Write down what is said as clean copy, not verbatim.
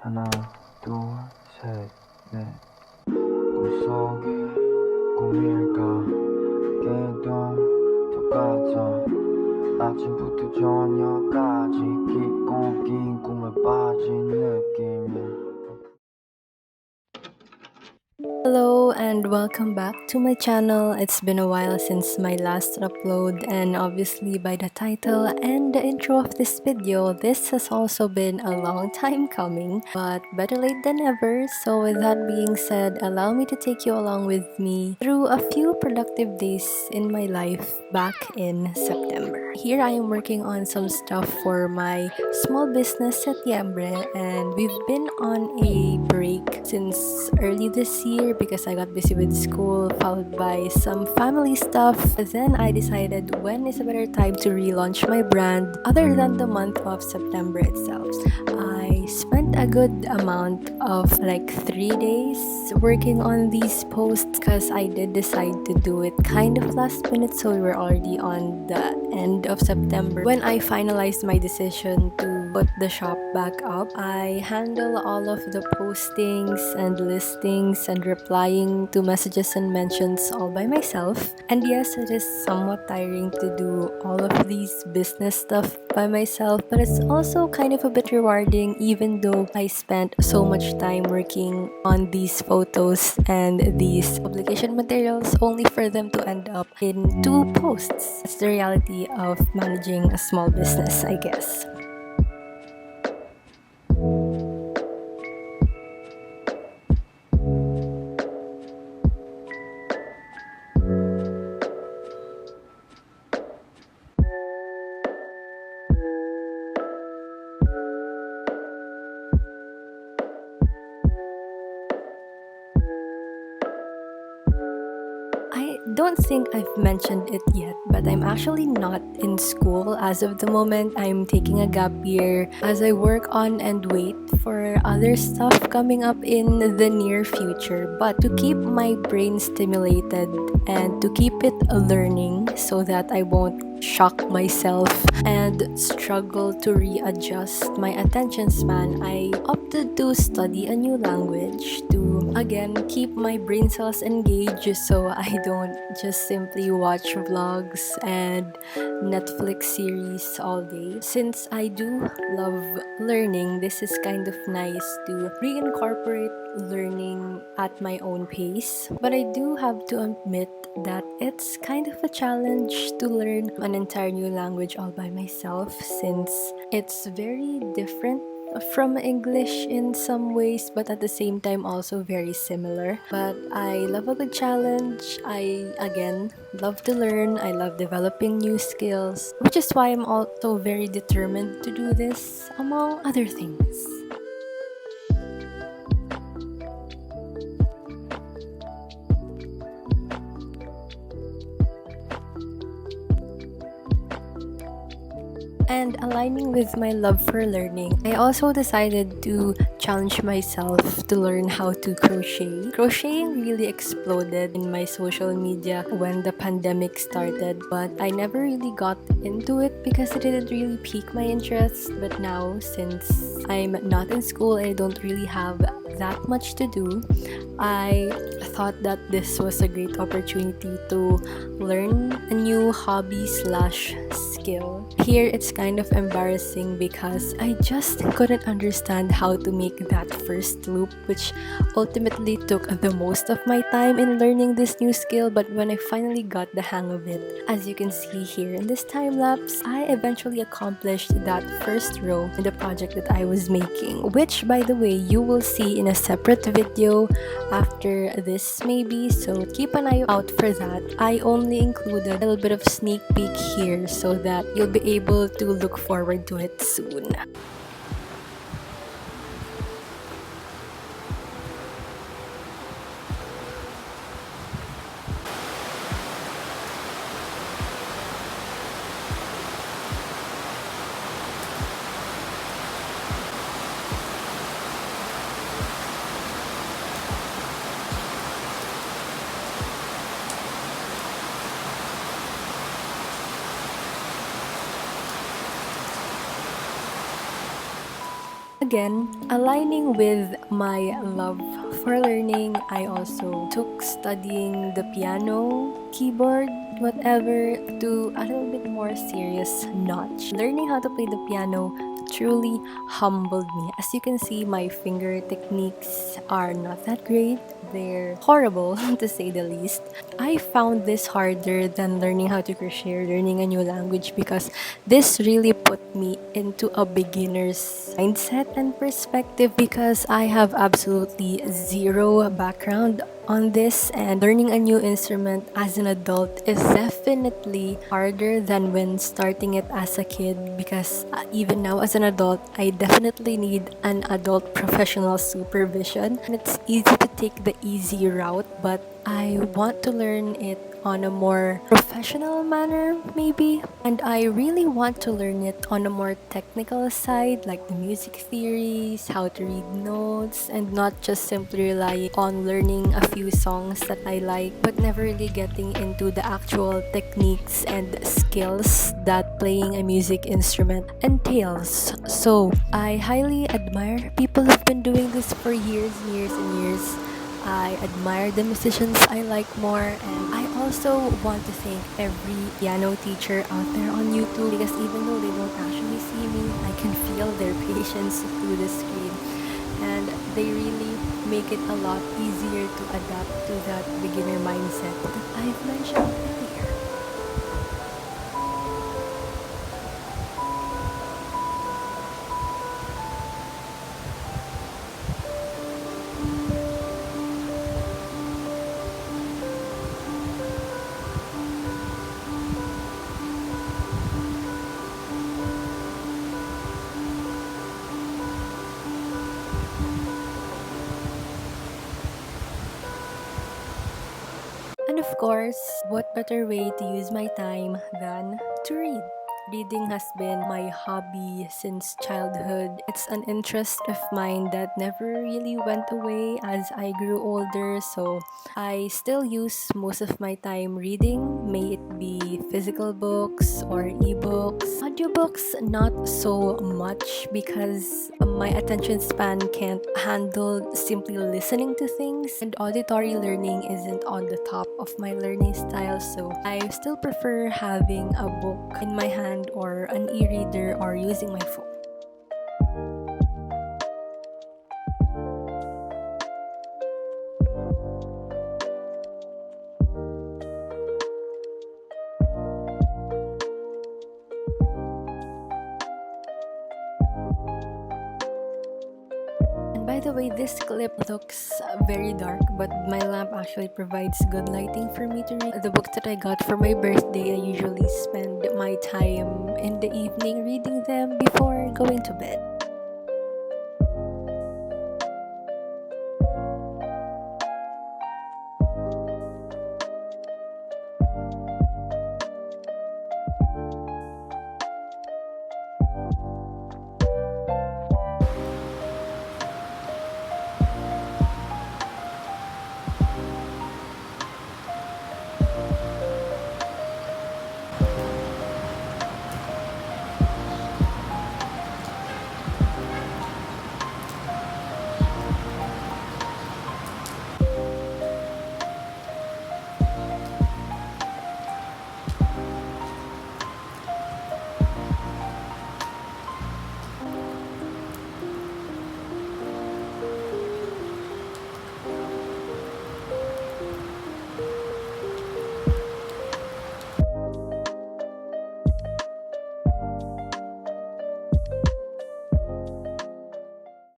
하나, 둘, 셋, 넷. 꿈속이 꿈일까? 깨도 똑같아. 아침부터 저녁까지 깊고 긴 꿈에 빠진 느낌이야. Hello and welcome back to my channel. It's been a while since my last upload, and obviously by the title and the intro of this video, this has also been a long time coming, but better late than never. So with that being said, allow me to take you along with me through a few productive days in my life back in September. Here I am working on some stuff for my small business September, and we've been on a break since early this year because I got busy with school, followed by some family stuff. Then I decided when is a better time to relaunch my brand other than the month of September itself. I spent a good amount of like 3 days working on these posts because I did decide to do it kind of last minute, so we were already on the end of September when I finalized my decision to put the shop back up. I handle all of the postings and listings and replying to messages and mentions all by myself. And yes, it is somewhat tiring to do all of these business stuff by myself, but it's also kind of a bit rewarding even though I spent so much time working on these photos and these publication materials only for them to end up in 2 posts. It's the reality of managing a small business, I guess. I don't think I've mentioned it yet, but I'm actually not in school as of the moment. I'm taking a gap year as I work on and wait for other stuff coming up in the near future. But to keep my brain stimulated and to keep it learning so that I won't shock myself and struggle to readjust my attention span, I opted to study a new language to again keep my brain cells engaged so I don't just simply watch vlogs and Netflix series all day. Since I do love learning, this is kind of nice to reincorporate learning at my own pace. But I do have to admit that it's kind of a challenge to learn an entire new language all by myself since it's very different from English in some ways, but at the same time also very similar. But I love a good challenge. I again love to learn. I love developing new skills, which is why I'm also very determined to do this, among other things. And aligning with my love for learning, I also decided to challenge myself to learn how to crochet. Crocheting really exploded in my social media when the pandemic started, but I never really got into it because it didn't really pique my interest. But now, since I'm not in school and I don't really have that much to do, I thought that this was a great opportunity to learn a new hobby slash skill. Here it's kind of embarrassing because I just couldn't understand how to make that first loop, which ultimately took the most of my time in learning this new skill. But when I finally got the hang of it, as you can see here in this time lapse, I eventually accomplished that first row in the project that I was making, which by the way you will see in a separate video after this maybe, so keep an eye out for that. I only included a little bit of sneak peek here so that you'll be able to look forward to it soon. again, aligning with my love for learning, I also took studying the piano, keyboard, whatever, to a little bit more serious notch. Learning how to play the piano truly humbled me. As you can see, my finger techniques are not that great. They're horrible to say the least. I found this harder than learning how to crochet or learning a new language because this really put me into a beginner's mindset and perspective because I have absolutely zero background on this, and learning a new instrument as an adult is definitely harder than when starting it as a kid because even now as an adult I definitely need an adult professional supervision, and it's easy to take the easy route, but I want to learn it on a more professional manner maybe, and I really want to learn it on a more technical side like the music theories, how to read notes, and not just simply relying on learning a few songs that I like but never really getting into the actual techniques and skills that playing a music instrument entails. So I highly admire people who've been doing this for years and years and years. I admire the musicians I like more, and I also want to thank every piano teacher out there on YouTube because even though they don't actually see me, I can feel their patience through the screen, and they really make it a lot easier to adapt to that beginner mindset that I've mentioned earlier. And of course, what better way to use my time than to read? Reading has been my hobby since childhood. It's an interest of mine that never really went away as I grew older, so I still use most of my time reading, may it be physical books or ebooks. Audiobooks, not so much because my attention span can't handle simply listening to things, and auditory learning isn't on the top of my learning style, so I still prefer having a book in my hand or an e-reader or using my phone. And by the way, this clip looks very dark, but my lamp actually provides good lighting for me to read. The books that I got for my birthday, I usually spend my time in the evening reading them before going to bed.